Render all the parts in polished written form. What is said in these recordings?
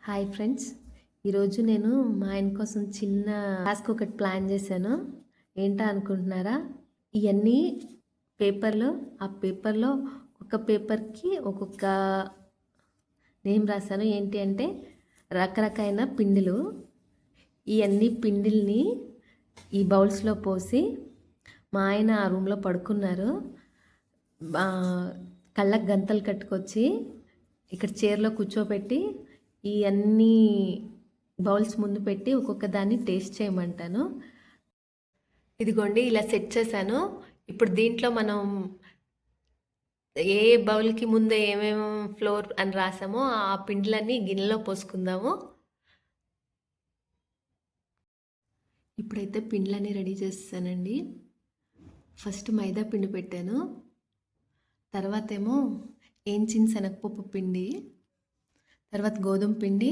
Hi friends. ఈరోజు నేను మా ఆయన కోసం చిన్న టాస్క్ ఒకటి ప్లాన్ చేశాను. ఏంటా అనుకుంటున్నారా? ఇవన్నీ పేపర్లో ఆ పేపర్లో ఒక పేపర్కి ఒక్కొక్క నేమ్ రాశాను. ఏంటి అంటే రకరకాల పిండిలు. ఇవన్నీ పిండిల్ని ఈ బౌల్స్లో పోసి మా ఆయన ఆ రూమ్లో పడుకున్నారు. కళ్ళకు గంతలు కట్టుకొచ్చి ఇక్కడ చైర్లో కూర్చోబెట్టి ఈ అన్ని బౌల్స్ ముందు పెట్టి ఒక్కొక్క దాన్ని టేస్ట్ చేయమంటాను. ఇదిగోండి ఇలా సెట్ చేశాను. ఇప్పుడు దీంట్లో మనం ఏ బౌల్కి ముందే ఏమేమి ఫ్లోర్ అని రాసామో ఆ పిండిలన్నీ గిన్నెలో పోసుకుందాము. ఇప్పుడైతే పిండిలన్నీ రెడీ చేస్తానండి. ఫస్ట్ మైదా పిండి పెట్టాను, తర్వాత ఏమో ఏంచిన శనగపప్పు పిండి, తర్వాత గోధుమ పిండి,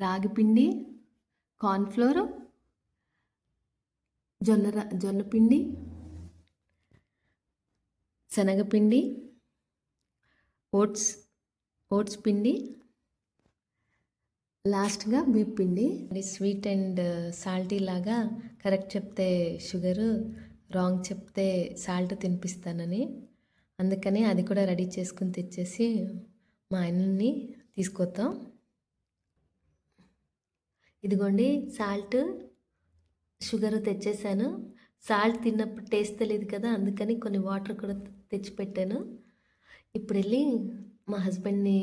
రాగి పిండి, కార్న్ఫ్లోర్, జొన్న పిండి, శనగపిండి, ఓట్స్ పిండి, లాస్ట్గా బీప్ పిండి. స్వీట్ అండ్ సాల్టీ లాగా కరెక్ట్ చెప్తే షుగరు, రాంగ్ చెప్తే సాల్ట్ తినిపిస్తానని, అందుకని అది కూడా రెడీ చేసుకుని తెచ్చేసి మా ఆయనని తీసుకొద్దాం. ఇదిగోండి సాల్ట్, షుగర్ తెచ్చేసాను. సాల్ట్ తిన్నప్పుడు టేస్ట్ తెలియదు కదా, అందుకని కొన్ని వాటర్ కూడా తెచ్చిపెట్టాను. ఇప్పుడు వెళ్ళి మా హస్బెండ్ని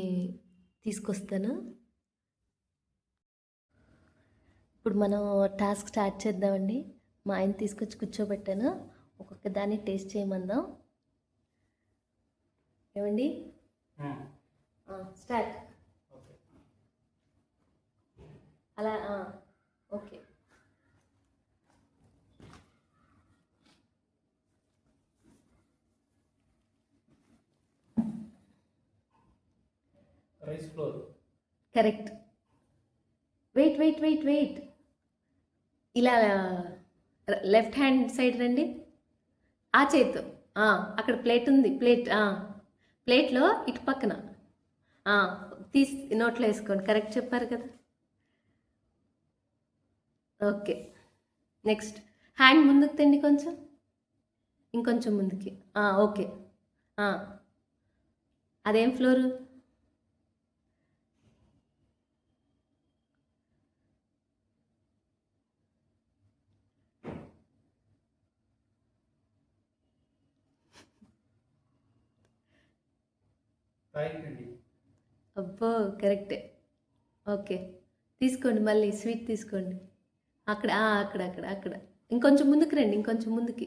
తీసుకొస్తాను. ఇప్పుడు మనం టాస్క్ స్టార్ట్ చేద్దామండి. మా ఆయన తీసుకొచ్చి కూర్చోబెట్టాను. ఒక్కొక్క దాన్ని టేస్ట్ చేయమందాం. ఏమండి, స్టార్ట్. అలా okay. Rice flour. Correct. Wait. ఇలా లెఫ్ట్ హ్యాండ్ సైడ్ రండి. ఆ చేతు అక్కడ ప్లేట్ ఉంది. ప్లేట్లో ఇటు పక్కన తీసి నోట్లో వేసుకోండి. కరెక్ట్ చెప్పారు కదా. ఓకే. నెక్స్ట్ హ్యాండ్ ముందుకు తెండి, కొంచెం ఇంకొంచెం ముందుకి. ఓకే. అదేం ఫ్లోరు? అబ్బో, కరెక్టే. ఓకే, తీసుకోండి. మళ్ళీ స్వీట్ తీసుకోండి. అక్కడ ఇంకొంచెం ముందుకు రండి, ఇంకొంచెం ముందుకి.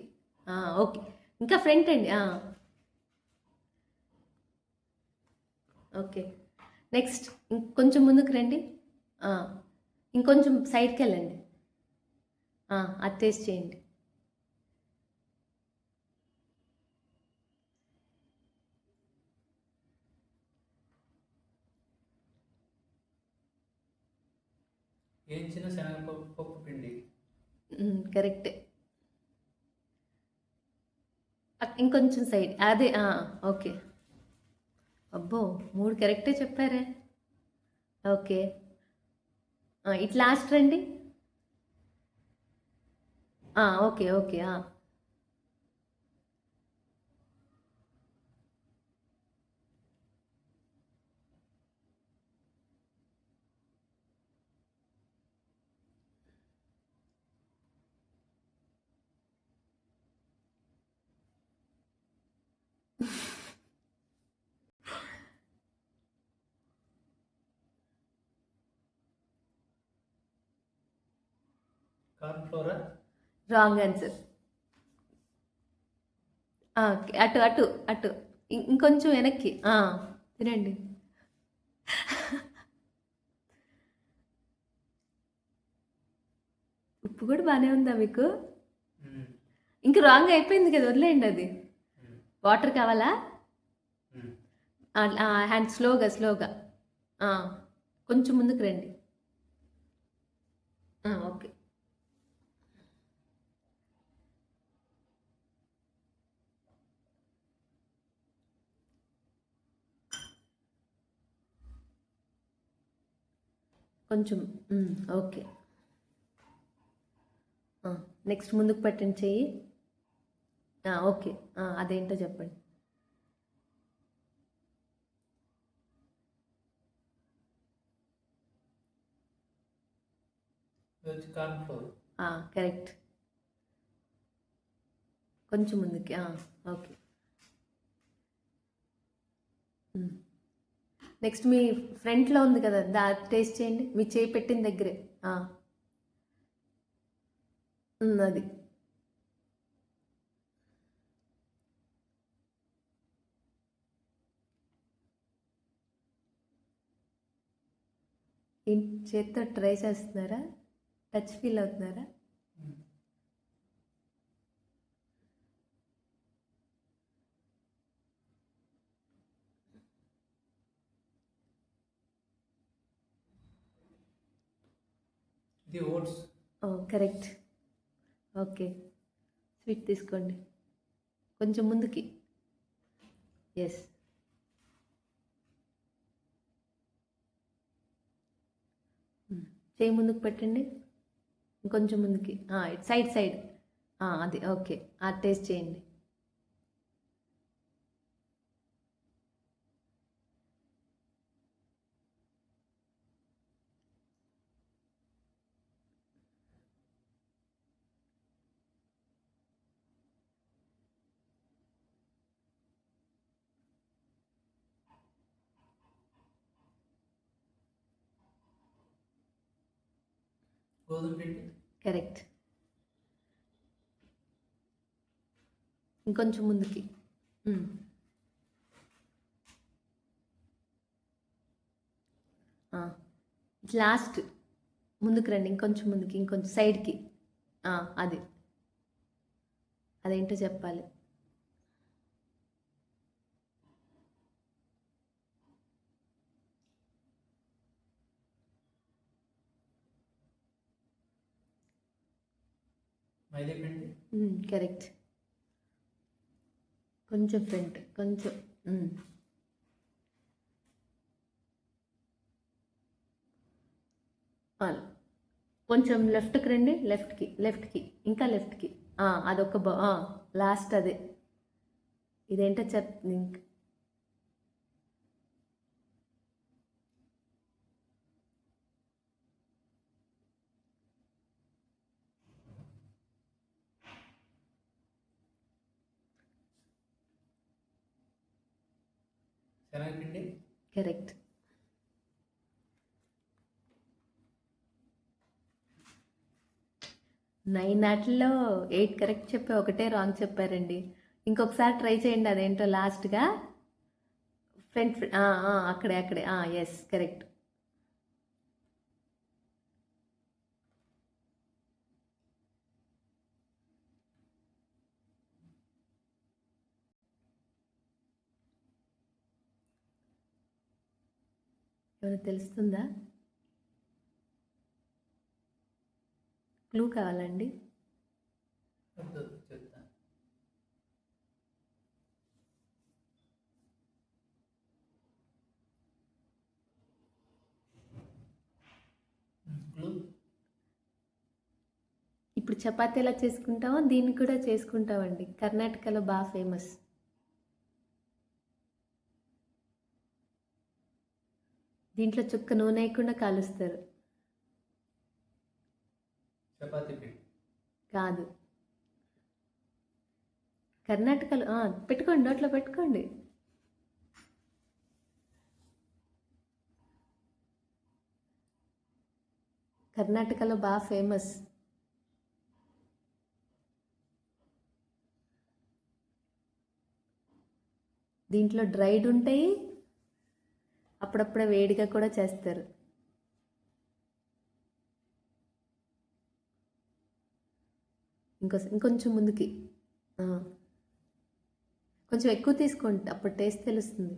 ఓకే, ఇంకా ఫ్రంట్ అండి. ఓకే. నెక్స్ట్ ఇంకొంచెం ముందుకు రండి. ఇంకొంచెం సైడ్కి వెళ్ళండి. అది టేస్ట్ చేయండి. ఏంచిన శనగపప్పు పిండి. కరెక్టే. ఇంకొంచెం సైడ్, అదే. ఓకే. అబ్బో, 3 కరెక్టే చెప్పారే. ఓకే. ఇటు లాస్ట్ రండి. ఓకే. కార్న్ఫ్లోరా? Wrong answer. అటు ఇంకొంచెం వెనక్కి. తినండి. ఉప్పు కూడా బాగానే ఉందా మీకు? ఇంకా రాంగ్ అయిపోయింది కదా, వదిలేయండి అది. వాటర్ కావాలా? హ్యాండ్ స్లోగా కొంచెం ముందుకు రండి. ఓకే. కొంచెం ఓకే. నెక్స్ట్ ముందుకు పెట్టండి చెయ్యి. ఓకే. అదేంటో చెప్పండి. ఇది వచ్చి కార్న్ ఫ్లోర్. కరెక్ట్. కొంచెం ముందుకి. ఓకే. నెక్స్ట్ మీ ఫ్రంట్లో ఉంది కదా, టేస్ట్ చేయండి మీ చేయి పెట్టిన దగ్గరే. అది చేత్తో ట్రై చేస్తున్నారా? టచ్ ఫీల్ అవుతున్నారా? ఇది ఓట్స్. కరెక్ట్. ఓకే. స్వీట్ తీసుకోండి కొంచెం ముందుకి. ఎస్. చేయి ముందుకు పెట్టండి, ఇంకొంచెం ముందుకి. ఇటు సైడ్ సైడ్. అది ఓకే. టేస్ట్ చేయండి. గోధుమ పిండి. కరెక్ట్. ఇంకొంచెం ముందుకి. లాస్ట్ ముందుకు రండి, ఇంకొంచెం ముందుకి, ఇంకొంచెం సైడ్కి. అది అదేంటో చెప్పాలి. మైదా పిండి. కరెక్ట్. కొంచెం ఫ్రంట్, కొంచెం. కొంచెం లెఫ్ట్కి రండి, లెఫ్ట్కి ఇంకా లెఫ్ట్కి. అదొక లాస్ట్ అదే. ఇదేంటో ఇంక శనగపిండి. కరెక్ట్. వాటిల్లో 8 కరెక్ట్ చెప్పి ఒకటే రాంగ్ చెప్పారండి. ఇంకొకసారి ట్రై చేయండి అదేంటో లాస్ట్గా. ఫ్రంట్ అక్కడే అక్కడే. Yes correct. ఏమైనా తెలుస్తుందా? క్లూ కావాలండి? చెప్తాను. ఇప్పుడు చపాతీ ఎలా చేసుకుంటామో దీన్ని కూడా చేసుకుంటామండి. కర్ణాటకలో బాగా ఫేమస్. దీంట్లో చుక్క నూనె వేయకుండా కాలుస్తారు. చపాతీ పిండి కాదు. కర్ణాటకలో పెట్టుకోండి, నోట్లో పెట్టుకోండి. కర్ణాటకలో బాగా ఫేమస్. దీంట్లో డ్రైడ్ ఉంటాయి, అప్పుడప్పుడే వేడిగా కూడా చేస్తారు. ఇంకొంచెం ముందుకి. కొంచెం ఎక్కువ తీసుకోండి, అప్పుడు టేస్ట్ తెలుస్తుంది.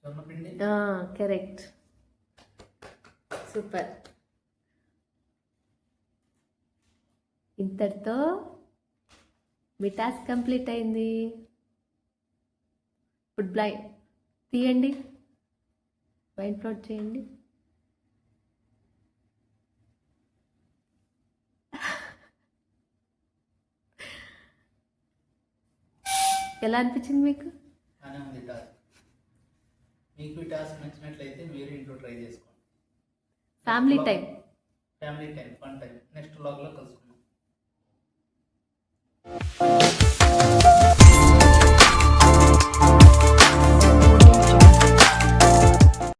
జొన్నపిండి. కరెక్ట్. సూపర్. ఇంతటితో మీ టాస్క్ కంప్లీట్ అయింది. ఇప్పుడు తీయండి, బ్లైండ్ ఫ్లోట్ చేయండి. ఎలా అనిపించింది మీకు? బాగానే ఉంది టాస్క్. మీకు ఈ టాస్క్ నచ్చినట్లయితే మీరు ఇంట్లో ట్రై చేసుకోండి. Family time. Family time, fun time. Next వ్లాగ్లో కలుసుకుందాం.